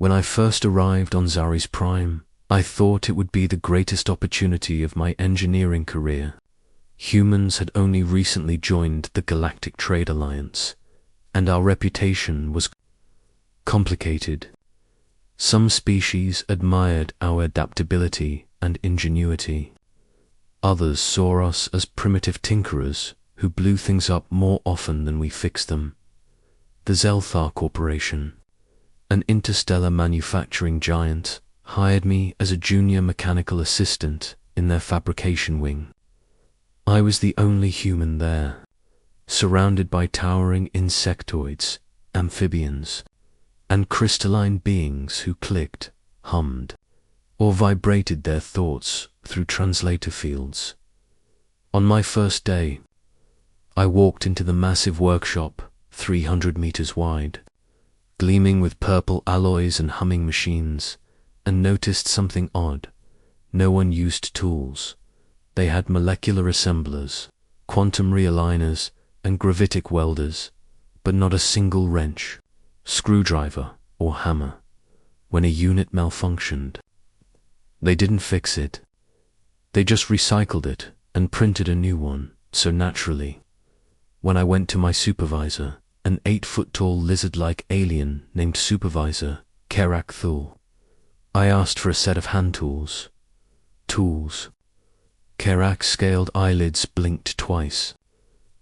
When I first arrived on Zari's Prime, I thought it would be the greatest opportunity of my engineering career. Humans had only recently joined the Galactic Trade Alliance, and our reputation was complicated. Some species admired our adaptability and ingenuity. Others saw us as primitive tinkerers who blew things up more often than we fixed them. The Zelthar Corporation, an interstellar manufacturing giant, hired me as a junior mechanical assistant in their fabrication wing. I was the only human there, surrounded by towering insectoids, amphibians, and crystalline beings who clicked, hummed, or vibrated their thoughts through translator fields. On my first day, I walked into the massive workshop, 300 meters wide, gleaming with purple alloys and humming machines, and noticed something odd. No one used tools. They had molecular assemblers, quantum realigners, and gravitic welders, but not a single wrench, screwdriver, or hammer. When a unit malfunctioned, they didn't fix it. They just recycled it and printed a new one, so naturally. When I went to my supervisor, an 8-foot-tall lizard-like alien named Supervisor Kerak Thul, I asked for a set of hand tools. Tools. Kerak's scaled eyelids blinked twice.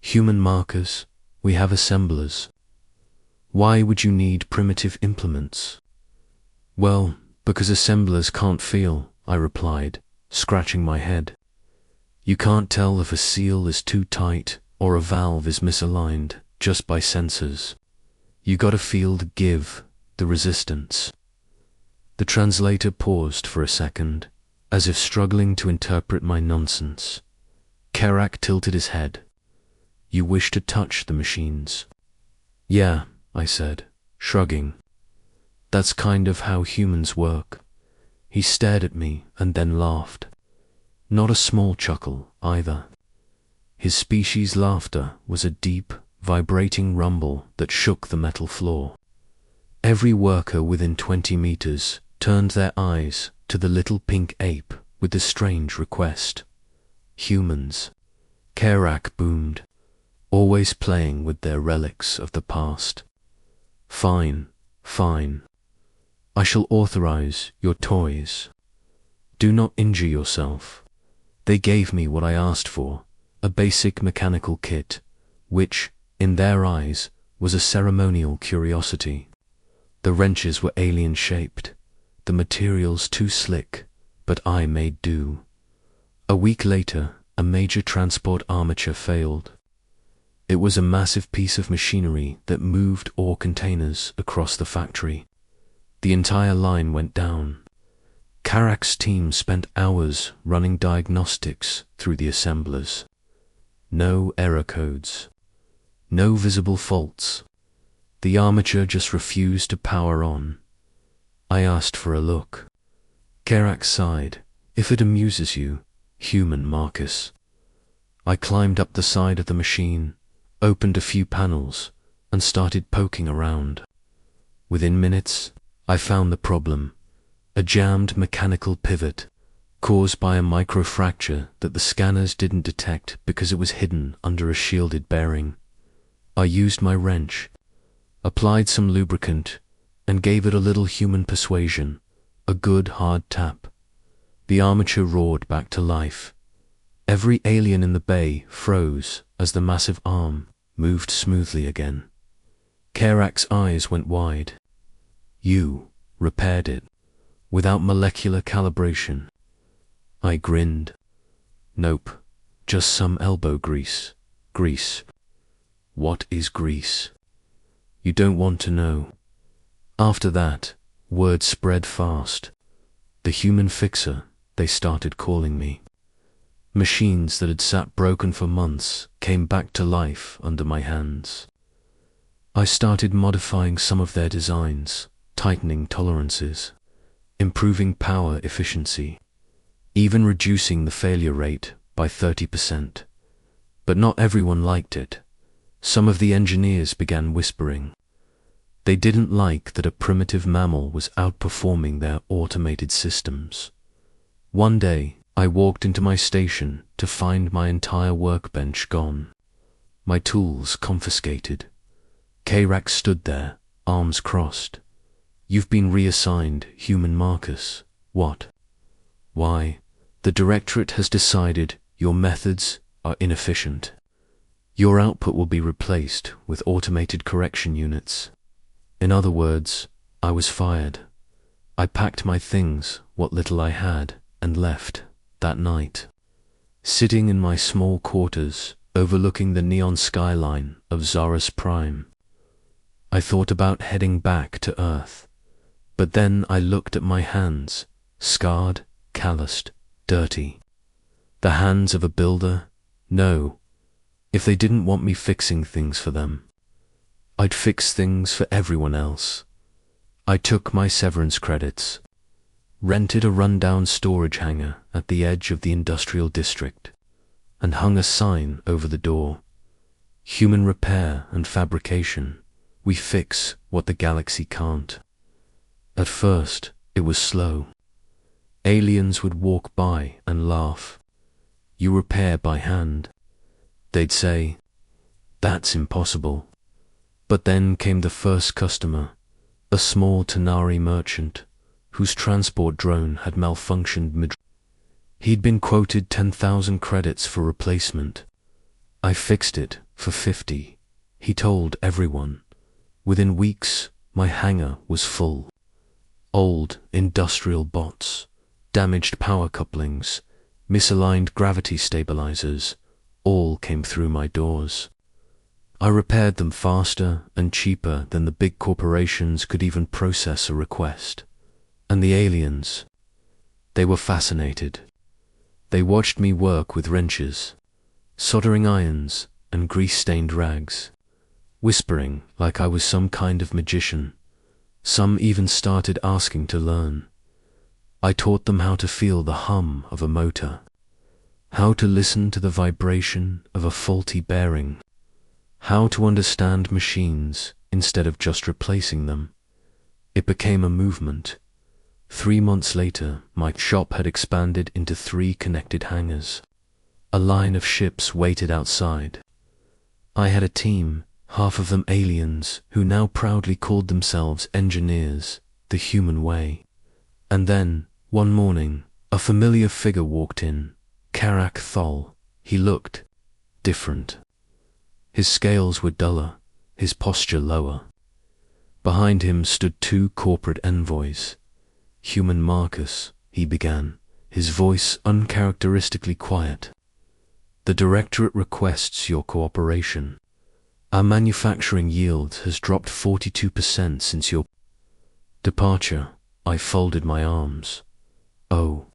Human markers, we have assemblers. Why would you need primitive implements? Well, because assemblers can't feel, I replied, scratching my head. You can't tell if a seal is too tight or a valve is misaligned just by sensors. You gotta feel the give, the resistance. The translator paused for a second, as if struggling to interpret my nonsense. Kerak tilted his head. You wish to touch the machines? Yeah, I said, shrugging. That's kind of how humans work. He stared at me and then laughed. Not a small chuckle, either. His species' laughter was a deep, vibrating rumble that shook the metal floor. Every worker within 20 meters turned their eyes to the little pink ape with the strange request. Humans. Kerak boomed, always playing with their relics of the past. Fine, fine. I shall authorize your toys. Do not injure yourself. They gave me what I asked for, a basic mechanical kit, which, in their eyes, was a ceremonial curiosity. The wrenches were alien-shaped, the materials too slick, but I made do. A week later, a major transport armature failed. It was a massive piece of machinery that moved ore containers across the factory. The entire line went down. Kerak's team spent hours running diagnostics through the assemblers. No error codes. No visible faults. The armature just refused to power on. I asked for a look. Kerak sighed. If it amuses you, human Marcus. I climbed up the side of the machine, opened a few panels, and started poking around. Within minutes, I found the problem. A jammed mechanical pivot, caused by a microfracture that the scanners didn't detect because it was hidden under a shielded bearing. I used my wrench, applied some lubricant, and gave it a little human persuasion, a good hard tap. The armature roared back to life. Every alien in the bay froze as the massive arm moved smoothly again. Kerak's eyes went wide. You repaired it, without molecular calibration. I grinned. Nope, just some elbow grease. Grease. What is grease? You don't want to know. After that, word spread fast. The human fixer, they started calling me. Machines that had sat broken for months came back to life under my hands. I started modifying some of their designs, tightening tolerances, improving power efficiency, even reducing the failure rate by 30%. But not everyone liked it. Some of the engineers began whispering. They didn't like that a primitive mammal was outperforming their automated systems. One day, I walked into my station to find my entire workbench gone. My tools confiscated. K'Rak stood there, arms crossed. "You've been reassigned, human Marcus." "What?" "Why, the Directorate has decided your methods are inefficient. Your output will be replaced with automated correction units." In other words, I was fired. I packed my things, what little I had, and left that night. Sitting in my small quarters, overlooking the neon skyline of Zarus Prime, I thought about heading back to Earth. But then I looked at my hands, scarred, calloused, dirty. The hands of a builder? No. If they didn't want me fixing things for them, I'd fix things for everyone else. I took my severance credits, rented a rundown storage hangar at the edge of the industrial district, and hung a sign over the door. "Human repair and fabrication. We fix what the galaxy can't." At first, it was slow. Aliens would walk by and laugh. "You repair by hand." They'd say, "That's impossible." But then came the first customer, a small Tanari merchant, whose transport drone had malfunctioned mid. He'd been quoted 10,000 credits for replacement. "I fixed it for 50, he told everyone. Within weeks, my hangar was full. Old industrial bots, damaged power couplings, misaligned gravity stabilizers, all came through my doors. I repaired them faster and cheaper than the big corporations could even process a request. And the aliens, they were fascinated. They watched me work with wrenches, soldering irons, and grease-stained rags, whispering like I was some kind of magician. Some even started asking to learn. I taught them how to feel the hum of a motor, how to listen to the vibration of a faulty bearing, how to understand machines instead of just replacing them. It became a movement. 3 months later, my shop had expanded into 3 connected hangars. A line of ships waited outside. I had a team, half of them aliens, who now proudly called themselves engineers, the human way. And then, one morning, a familiar figure walked in, Karak Thol. He looked different. His scales were duller, his posture lower. Behind him stood 2 corporate envoys. "Human Marcus," he began, his voice uncharacteristically quiet. "The Directorate requests your cooperation. Our manufacturing yield has dropped 42% since your departure." I folded my arms. "Oh,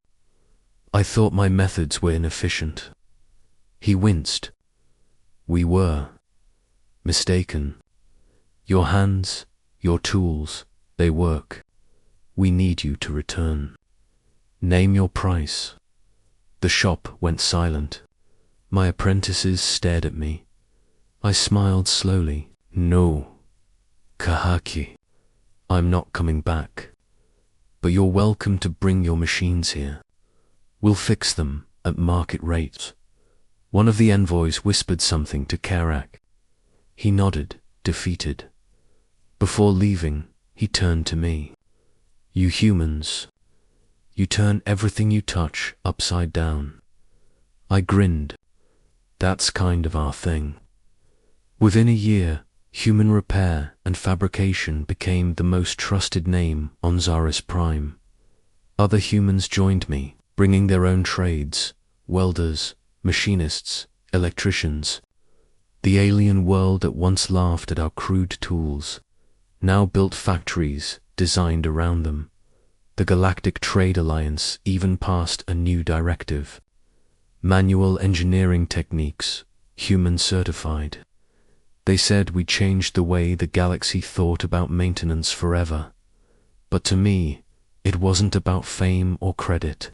I thought my methods were inefficient." He winced. "We were mistaken. Your hands, your tools, they work. We need you to return. Name your price." The shop went silent. My apprentices stared at me. I smiled slowly. "No, Kahaki, I'm not coming back. But you're welcome to bring your machines here. We'll fix them at market rates." One of the envoys whispered something to Karak. He nodded, defeated. Before leaving, he turned to me. "You humans, you turn everything you touch upside down." I grinned. "That's kind of our thing." Within a year, human repair and fabrication became the most trusted name on Zarus Prime. Other humans joined me, bringing their own trades, welders, machinists, electricians. The alien world that once laughed at our crude tools now built factories designed around them. The Galactic Trade Alliance even passed a new directive. Manual engineering techniques, human certified. They said we changed the way the galaxy thought about maintenance forever. But to me, it wasn't about fame or credit.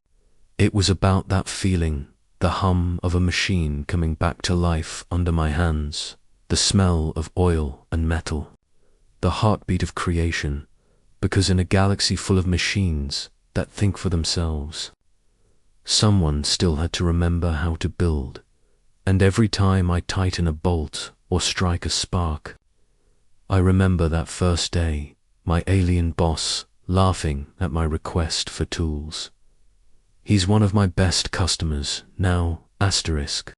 It was about that feeling, the hum of a machine coming back to life under my hands, the smell of oil and metal. the heartbeat of creation, because in a galaxy full of machines that think for themselves, someone still had to remember how to build. And every time I tighten a bolt or strike a spark, I remember that first day, my alien boss laughing at my request for tools. He's one of my best customers now, asterisk.